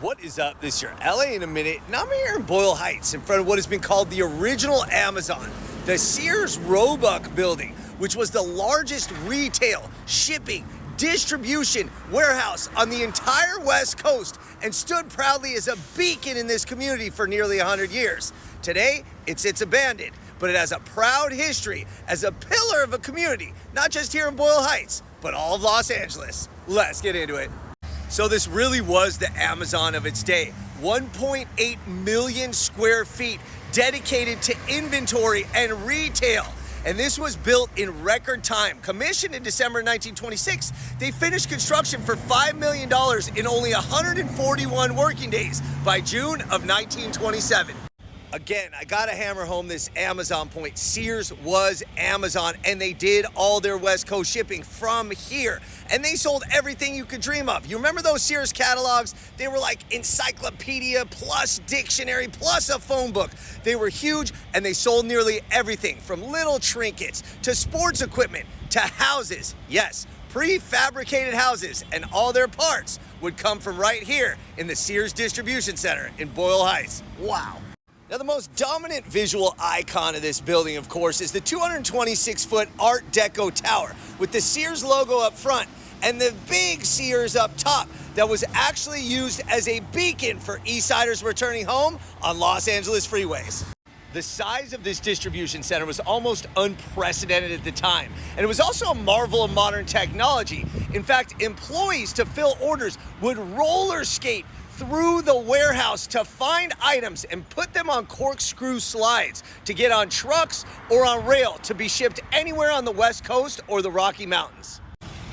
What is up? This is your LA in a minute, and I'm here in Boyle Heights in front of what has been called the original Amazon, the Sears Roebuck building, which was the largest retail, shipping, distribution warehouse on the entire West Coast and stood proudly as a beacon in this community for nearly 100 years. Today, it sits abandoned, but it has a proud history as a pillar of a community, not just here in Boyle Heights, but all of Los Angeles. Let's get into it. So this really was the Amazon of its day. 1.8 million square feet dedicated to inventory and retail. And this was built in record time. Commissioned in December 1926, they finished construction for $5 million in only 141 working days by June of 1927. Again, I gotta hammer home this Amazon point. Sears was Amazon, and they did all their West Coast shipping from here. And they sold everything you could dream of. You remember those Sears catalogs? They were like encyclopedia plus dictionary plus a phone book. They were huge, and they sold nearly everything from little trinkets to sports equipment to houses. Yes, prefabricated houses, and all their parts would come from right here in the Sears Distribution Center in Boyle Heights. Wow. Now, the most dominant visual icon of this building, of course, is the 226-foot Art Deco tower with the Sears logo up front and the big Sears up top that was actually used as a beacon for Eastsiders returning home on Los Angeles freeways. The size of this distribution center was almost unprecedented at the time, and it was also a marvel of modern technology. In fact, employees to fill orders would roller skate through the warehouse to find items and put them on corkscrew slides to get on trucks or on rail to be shipped anywhere on the West Coast or the Rocky Mountains.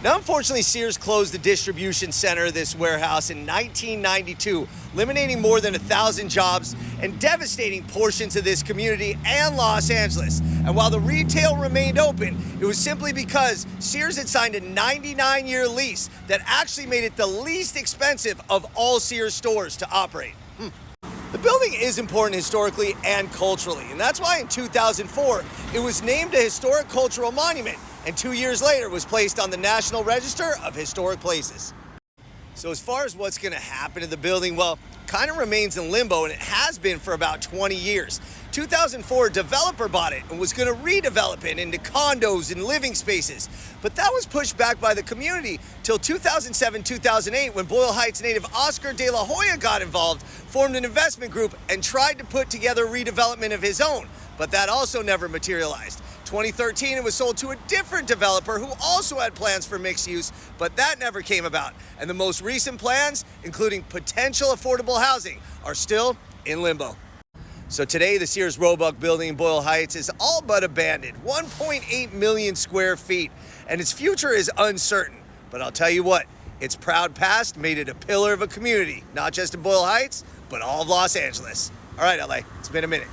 Now, unfortunately, Sears closed the distribution center of this warehouse in 1992, eliminating more than 1,000 jobs and devastating portions of this community and Los Angeles. And while the retail remained open, it was simply because Sears had signed a 99-year lease that actually made it the least expensive of all Sears stores to operate. The building is important historically and culturally, and that's why in 2004, it was named a Historic Cultural Monument, and 2 years later was placed on the National Register of Historic Places. So as far as what's going to happen to the building, well, kind of remains in limbo, and it has been for about 20 years. 2004, a developer bought it and was going to redevelop it into condos and living spaces. But that was pushed back by the community till 2007-2008 when Boyle Heights native Oscar De La Hoya got involved, formed an investment group, and tried to put together a redevelopment of his own. But that also never materialized. 2013, it was sold to a different developer who also had plans for mixed use, but that never came about. And the most recent plans, including potential affordable housing, are still in limbo. So today, the Sears Roebuck building in Boyle Heights is all but abandoned, 1.8 million square feet, and its future is uncertain. But I'll tell you what, its proud past made it a pillar of a community, not just in Boyle Heights, but all of Los Angeles. All right, LA, it's been a minute.